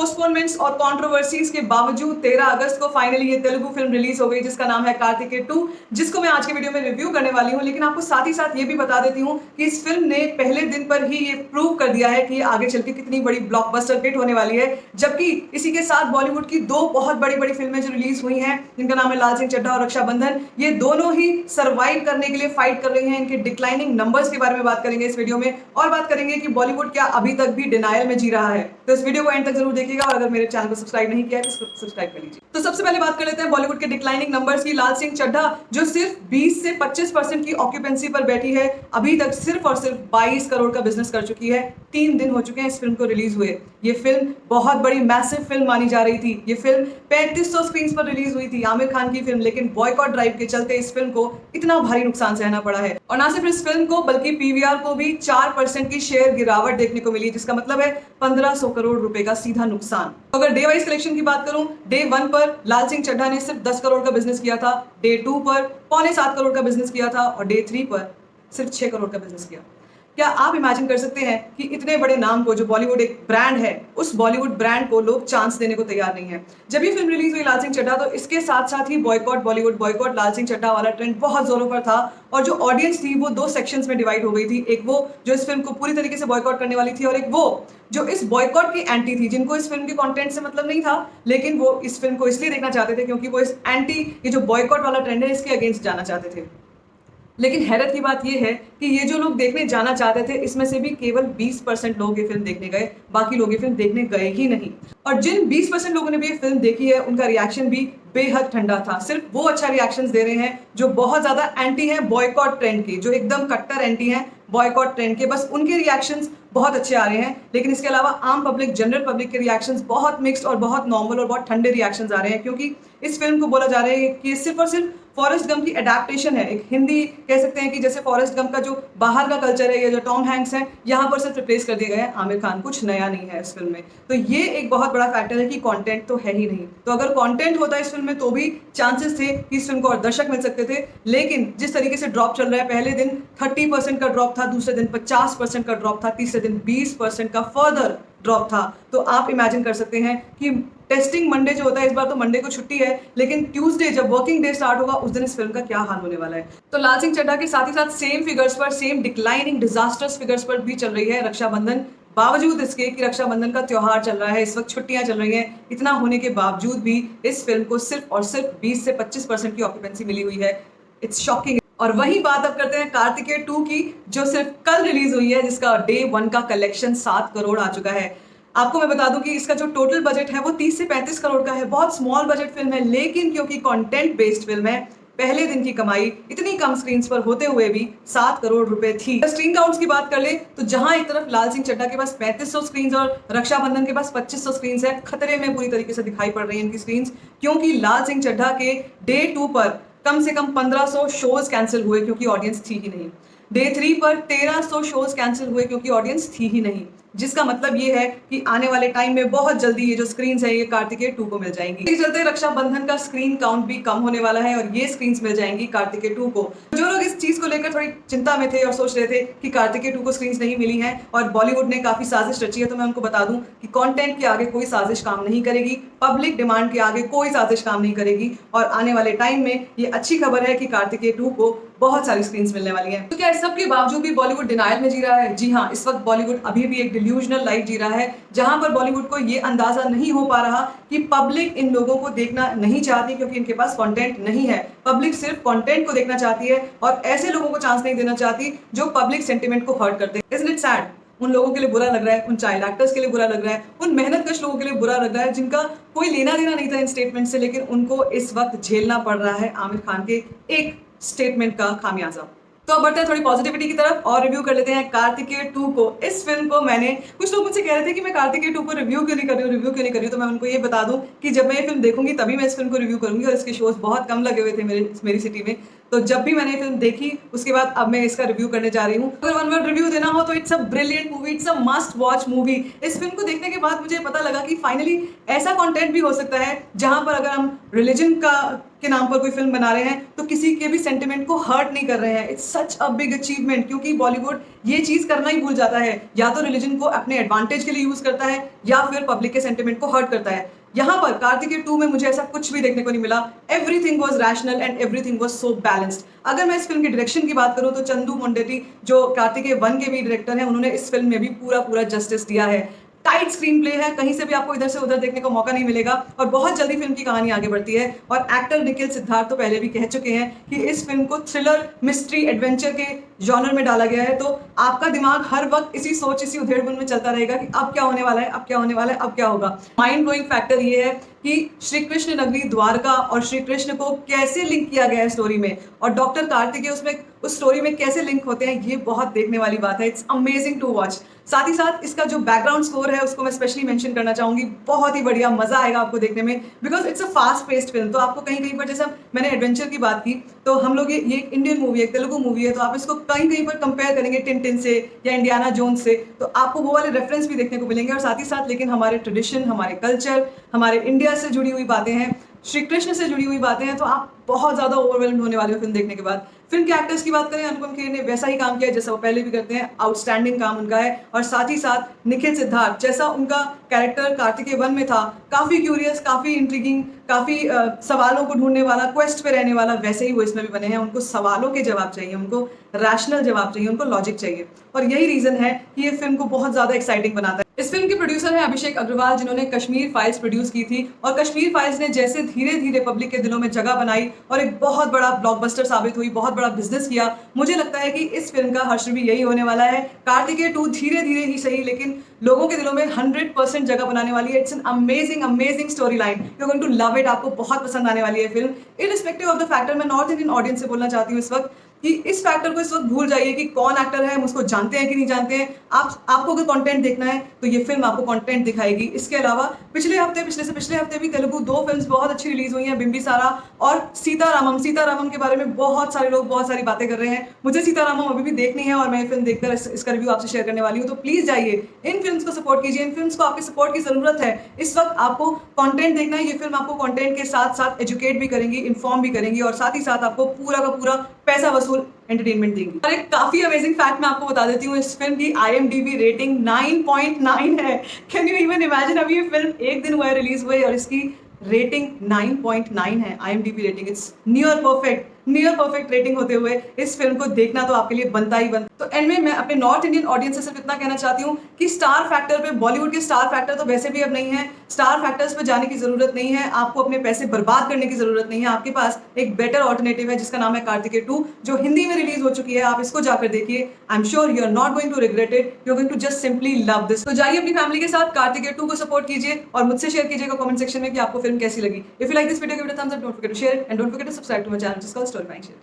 पोस्टपोनमेंट्स और कंट्रोवर्सीज के बावजूद 13 अगस्त को फाइनली ये तेलुगु फिल्म रिलीज हो गई जिसका नाम है कार्तिकेय 2, जिसको मैं आज के वीडियो में रिव्यू करने वाली हूं। लेकिन आपको साथ ही साथ ये भी बता देती हूं कि इस फिल्म ने पहले दिन पर ही ये प्रूव कर दिया है कि ये आगे चल के कितनी बड़ी ब्लॉकबस्टर हिट होने वाली है। जबकि इसी के साथ बॉलीवुड की दो बहुत बड़ी फिल्में जो रिलीज हुई हैं जिनका नाम है लाल सिंह चड्ढा और रक्षाबंधन, ये दोनों ही सर्वाइव करने के लिए फाइट कर रही हैं। इनके डिक्लाइनिंग नंबर्स के बारे में बात करेंगे इस वीडियो में, और बात करेंगे कि बॉलीवुड क्या अभी तक भी डिनायल में जी रहा है। तो इस वीडियो को एंड तक जरूर देखिएगा, और अगर मेरे चैनल को सब्सक्राइब नहीं किया है तो सब्सक्राइब कर लीजिए। तो सबसे पहले बात कर लेते हैं बॉलीवुड के डिक्लाइनिंग नंबर्स की। लाल सिंह चड्ढा जो सिर्फ 20 से 25% की ऑक्यूपेंसी पर बैठी है, अभी तक सिर्फ और सिर्फ 22 करोड़ का बिजनेस कर चुकी है। 3 दिन हो चुके हैं इस फिल्म को रिलीज हुए। ये फिल्म बहुत बड़ी मैसिव फिल्म मानी जा रही थी। ये फिल्म 3500 स्क्रीन पर रिलीज हुई थी, आमिर खान की फिल्म, लेकिन बॉयकॉट ड्राइव के चलते इस फिल्म को इतना भारी नुकसान सहना पड़ा है। और ना सिर्फ इस फिल्म को बल्कि पीवीआर को भी 4% की शेयर गिरावट देखने को मिली, जिसका मतलब है 1500 करोड़ रुपए का सीधा नुकसान। अगर डे वाइज कलेक्शन की बात करूं, डे 1 पर लाल सिंह चड्ढा ने सिर्फ 10 करोड़ का बिजनेस किया था, डे 2 पर 6.25 करोड़ का बिजनेस किया था, और डे 3 पर सिर्फ 6 करोड़ का बिजनेस किया। क्या आप इमेजिन कर सकते हैं कि इतने बड़े नाम को, जो बॉलीवुड एक ब्रांड है, उस बॉलीवुड ब्रांड को लोग चांस देने को तैयार नहीं है। जब ये फिल्म रिलीज हुई लाल सिंह चड्ढा, तो इसके साथ साथ ही बॉयकॉट बॉलीवुड, बॉयकॉट लाल सिंह चड्ढा वाला ट्रेंड बहुत जोरों पर था। और जो ऑडियंस थी वो 2 सेक्शंस में डिवाइड हो गई थी। एक वो जो इस फिल्म को पूरी तरीके से बॉयकॉट करने वाली थी, और एक वो जो इस बॉयकॉट की एंटी थी, जिनको इस फिल्म के कंटेंट से मतलब नहीं था, लेकिन वो इस फिल्म को इसलिए देखना चाहते थे क्योंकि वो इस एंटी, ये जो बॉयकॉट वाला ट्रेंड है, इसके अगेंस्ट जाना चाहते थे। लेकिन हैरत की बात यह है कि ये जो लोग देखने जाना चाहते थे, इसमें से भी केवल 20% लोग ये फिल्म देखने गए, बाकी लोग ये फिल्म देखने गए ही नहीं। और जिन 20% लोगों ने भी ये फिल्म देखी है, उनका रिएक्शन भी बेहद ठंडा था। सिर्फ वो अच्छा रिएक्शंस दे रहे हैं जो बहुत ज्यादा एंटी हैं बॉयकॉट ट्रेंड के, जो एकदम कट्टर एंटी हैं बॉयकॉट ट्रेंड के, बस उनके रिएक्शंस बहुत अच्छे आ रहे हैं। लेकिन इसके अलावा आम पब्लिक, जनरल पब्लिक के रिएक्शंस बहुत मिक्स्ड और बहुत नॉर्मल और बहुत ठंडे रिएक्शंस आ रहे हैं, क्योंकि इस फिल्म को बोला जा रहा है कि सिर्फ और सिर्फ फॉरेस्ट गम की एडेप्टेशन है। एक हिंदी कह सकते हैं कि जैसे फॉरेस्ट गम का जो बाहर का कल्चर है, या जो टॉम हैंक्स है, यहाँ पर सिर्फ रिप्लेस कर दिए गए हैं आमिर खान। कुछ नया नहीं है इस फिल्म में। तो ये एक बहुत बड़ा फैक्टर है कि कंटेंट तो है ही नहीं। तो अगर कंटेंट होता इस फिल्म में तो भी चांसेस थे कि इस फिल्म को और दर्शक मिल सकते थे। लेकिन जिस तरीके से ड्रॉप चल रहा है, पहले दिन 30% का ड्रॉप था, दूसरे दिन 50% का ड्रॉप था, तीसरे दिन 20% का फर्दर ड्रॉप था। तो आप इमेजिन कर सकते हैं कि टेस्टिंग मंडे जो होता है, इस बार तो मंडे को छुट्टी है, लेकिन ट्यूसडे जब वर्किंग डे स्टार्ट होगा, उस दिन इस फिल्म का क्या हाल होने वाला है। तो लाल सिंह चड्ढा के साथ ही साथ सेम फिगर्स पर, सेम डिक्लाइनिंग डिजास्टर्स फिगर्स पर भी चल रही है रक्षाबंधन। बावजूद इसके कि रक्षाबंधन का त्योहार चल रहा है, इस वक्त छुट्टियां चल रही हैं, इतना होने के बावजूद भी इस फिल्म को सिर्फ और सिर्फ 20 से 25% की ऑक्यूपेंसी मिली हुई है। It's shocking. और वही बात अब करते हैं कार्तिकेय 2 की, जो सिर्फ कल रिलीज हुई है, जिसका डे 1 का कलेक्शन 7 करोड़ आ चुका है। आपको मैं बता दूं कि इसका जो टोटल बजट है वो 30 से 35 करोड़ का है। बहुत स्मॉल बजट फिल्म है, लेकिन क्योंकि कंटेंट बेस्ड फिल्म है, पहले दिन की कमाई इतनी कम स्क्रीन पर होते हुए भी 7 करोड़ रुपए थी। स्क्रीन काउंट्स की बात कर ले तो जहां एक तरफ लाल सिंह चड्ढा के पास 3500 स्क्रीन और रक्षाबंधन के पास 2500 स्क्रीन है, खतरे में पूरी तरीके से दिखाई पड़ रही है इनकी स्क्रीन, क्योंकि लाल सिंह चड्ढा के डे 2 पर कम से कम 1500 शोज कैंसिल हुए क्योंकि ऑडियंस थी ही नहीं। डे 3 पर 1300 शोज कैंसिल हुए क्योंकि ऑडियंस थी ही नहीं, जिसका मतलब ये है कि आने वाले टाइम में बहुत जल्दी ये जो स्क्रीन्स है, ये कार्तिकेय 2 को मिल जाएंगी। इस चलते रक्षाबंधन का स्क्रीन काउंट भी कम होने वाला है, और ये स्क्रीन्स मिल जाएंगी कार्तिकेय 2 को। जो लोग इस चीज को लेकर थोड़ी चिंता में थे और सोच रहे थे कि कार्तिकेय 2 को स्क्रीन्स नहीं मिली हैं और बॉलीवुड ने काफी साजिश रची है, तो मैं उनको बता दूं कि कंटेंट के आगे कोई साजिश काम नहीं करेगी, पब्लिक डिमांड के आगे कोई साजिश काम नहीं करेगी। और आने वाले टाइम में ये अच्छी खबर है कि कार्तिकेय 2 को बहुत सारी स्क्रीन्स मिलने वाली हैं। तो क्या इस सब के बावजूद भी बॉलीवुड डिनायल में जी रहा है? जी हाँ, इस वक्त बॉलीवुड अभी भी एक डिल्यूजनल लाइफ जी रहा है, जहां पर बॉलीवुड को ये अंदाजा नहीं हो पा रहा कि पब्लिक इन लोगों को देखना नहीं चाहती क्योंकि इनके पास कंटेंट नहीं है। पब्लिक सिर्फ कंटेंट को देखना चाहती है और ऐसे लोगों को चांस नहीं देना चाहती जो पब्लिक सेंटिमेंट को हर्ट करते हैं। Isn't it sad? उन लोगों के लिए बुरा लग रहा है, उन चाइल्ड एक्टर्स के लिए बुरा लग रहा है, उन मेहनतकश लोगों के लिए बुरा लग रहा है जिनका कोई लेना देना नहीं था इन स्टेटमेंट से, लेकिन उनको इस वक्त झेलना पड़ रहा है आमिर खान के एक स्टेटमेंट का खामियाजा। तो अब बढ़ते हैं थोड़ी पॉजिटिविटी की तरफ और रिव्यू कर लेते हैं कार्तिकेय 2 को। इस फिल्म को मैंने, कुछ लोग मुझसे कह रहे थे कि मैं कार्तिकेय 2 को रिव्यू क्यों नहीं कर रही हूँ, तो मैं उनको ये बता दूं कि जब मैं ये फिल्म देखूंगी तभी मैं इस फिल्म को रिव्यू करूंगी, और इसके शोज बहुत कम लगे हुए थे मेरी सिटी में। तो जब भी मैंने ये फिल्म देखी उसके बाद अब मैं इसका रिव्यू करने जा रही हूँ। अगर वन वर्ड रिव्यू देना हो तो it's a brilliant movie, it's a must watch movie. इस फिल्म को देखने के बाद मुझे पता लगा कि फाइनली ऐसा कंटेंट भी हो सकता है जहां पर अगर हम रिलीजन का के नाम पर कोई फिल्म बना रहे हैं तो किसी के भी सेंटिमेंट को हर्ट नहीं कर रहे हैं। It's such a big achievement, क्योंकि बॉलीवुड ये चीज करना ही भूल जाता है, या तो रिलीजन को अपने एडवांटेज के लिए यूज करता है या फिर पब्लिक के सेंटिमेंट को हर्ट करता है। यहाँ पर कार्तिकेय 2 में मुझे ऐसा कुछ भी देखने को नहीं मिला। Everything was rational and everything was so balanced. अगर मैं इस फिल्म की डायरेक्शन की बात करूं तो चंदू मोंडेटी, जो कार्तिकेय 1 के भी डायरेक्टर हैं, उन्होंने इस फिल्म में भी पूरा पूरा जस्टिस दिया है। टाइट स्क्रीन प्ले है, कहीं से भी आपको इधर से उधर देखने को मौका नहीं मिलेगा और बहुत जल्दी फिल्म की कहानी आगे बढ़ती है। और एक्टर निखिल सिद्धार्थ तो पहले भी कह चुके हैं कि इस फिल्म को थ्रिलर, मिस्ट्री, एडवेंचर के जॉनर में डाला गया है, तो आपका दिमाग हर वक्त इसी सोच, इसी उधेड़-बुन में चलता रहेगा कि अब क्या होने वाला है, अब क्या होने वाला है, अब क्या होगा। माइंड ब्लोइंग फैक्टर ये है कि श्री कृष्ण नगरी द्वारका और श्री कृष्ण को कैसे लिंक किया गया है स्टोरी में, और डॉक्टर कार्तिकेय उसमें उस स्टोरी में कैसे लिंक होते हैं, ये बहुत देखने वाली बात है। It's amazing to watch. साथ ही साथ इसका जो बैकग्राउंड स्कोर है उसको मैं स्पेशली मेंशन करना चाहूंगी। बहुत ही बढ़िया, मजा आएगा आपको देखने में, because it's a fast paced film. तो आपको कहीं कहीं पर, जैसे मैंने एडवेंचर की बात की, तो हम लोग ये एक इंडियन मूवी है, एक तेलुगु मूवी है, तो आप इसको कहीं कहीं पर कंपेयर करेंगे टिन से या इंडियाना जोन्स से, तो आपको वो वाले रेफरेंस भी देखने को मिलेंगे। और साथ ही साथ लेकिन हमारे ट्रेडिशन, हमारे कल्चर, हमारे इंडिया से जुड़ी हुई बातें हैं, श्री कृष्ण से जुड़ी हुई बातें हैं, तो आप बहुत ज्यादा ओवरवेल्म होने वाले हो फिल्म देखने के बाद। फिल्म के एक्टर्स की बात करें, अनुपम खेर ने वैसा ही काम किया है जैसा वो पहले भी करते हैं। आउटस्टैंडिंग काम उनका है। और साथ ही साथ निखिल सिद्धार्थ, जैसा उनका कैरेक्टर कार्तिकेय 1 में था, काफी क्यूरियस, काफी इंट्रिगिंग, काफी सवालों को ढूंढने वाला, क्वेस्ट पे रहने वाला, वैसे ही वो इसमें भी बने हैं। उनको सवालों के जवाब चाहिए, उनको रैशनल जवाब चाहिए, उनको लॉजिक चाहिए, और यही रीजन है कि ये फिल्म को बहुत ज्यादा एक्साइटिंग बनाता है। इस फिल्म के प्रोड्यूसर हैं अभिषेक अग्रवाल, जिन्होंने कश्मीर फाइल्स प्रोड्यूस की थी, और कश्मीर फाइल्स ने जैसे धीरे धीरे पब्लिक के दिलों में जगह बनाई और एक बहुत बड़ा ब्लॉकबस्टर साबित हुई, बहुत बड़ा बिजनेस किया, मुझे लगता है कि इस फिल्म का हर्ष भी यही होने वाला है। कार्तिकेय 2 धीरे धीरे ही सही, लेकिन लोगों के दिलों में 100% जगह बनाने वाली है। It's an amazing amazing story line, you are going to love it. आपको बहुत पसंद आने वाली है film. Irrespective of the factor, मैं नॉर्थ इंडियन ऑडियंस से बोलना चाहती हूँ इस वक्त कि इस फैक्टर को इस वक्त भूल जाइए कि कौन एक्टर है, हम उसको जानते हैं कि नहीं जानते हैं। आपको अगर कंटेंट देखना है तो ये फिल्म आपको कंटेंट दिखाएगी। इसके अलावा पिछले से पिछले हफ्ते भी तेलुगु 2 फिल्म्स बहुत अच्छी रिलीज हुई हैं, बिंबिसारा और सीतारामम। सीतारामम के बारे में बहुत सारे लोग बहुत सारी बातें कर रहे हैं। मुझे सीतारामम अभी भी देखनी है और मैं ये फिल्म देखकर इसका रिव्यू आपसे शेयर करने वाली हूँ। तो प्लीज जाइए, इन फिल्म्स को सपोर्ट कीजिए। इन फिल्म्स को आपकी सपोर्ट की जरूरत है। इस वक्त आपको कंटेंट देखना है, ये फिल्म आपको कंटेंट के साथ साथ एजुकेट भी करेंगी, इन्फॉर्म भी करेंगी, और साथ ही साथ आपको पूरा का पूरा पैसा वसूल एंटरटेनमेंट देंगी। और एक काफी अमेजिंग फैक्ट मैं आपको बता देती हूँ, इस फिल्म की IMDb रेटिंग 9.9 है। Can you even imagine? अभी ये फिल्म एक दिन हुआ है रिलीज हुए और इसकी रेटिंग 9.9 है IMDb rating. It's near perfect rating होते हुए इस फिल्म को देखना तो आपके लिए बनता ही बनता। तो एंड में मैं अपने नॉर्थ इंडियन ऑडियंस से सिर्फ इतना कहना चाहती हूँ कि स्टार फैक्टर पे, बॉलीवुड के स्टार फैक्टर तो वैसे भी अब नहीं है, स्टार फैक्टर्स पे जाने की जरूरत नहीं है। आपको अपने पैसे बर्बाद करने की जरूरत नहीं है। आपके पास एक बेटर ऑल्टरनेटिव है जिसका नाम है कार्तिकेय 2, जो हिंदी में रिलीज हो चुकी है। आप इसको जाकर देखिए। I am sure you are not going to regret it, you are going to just simply love this. तो जाइए अपनी फैमिली के साथ कार्तिकेय 2 को सपोर्ट कीजिए और मुझसे शेयर कीजिएगा कमेंट सेक्शन में कि आपको फिल्म कैसी लगी। If you like this video, give it a thumbs up, don't forget to share and don't forget to subscribe to my channel जिसका स्टोरी फाइंड शेयर।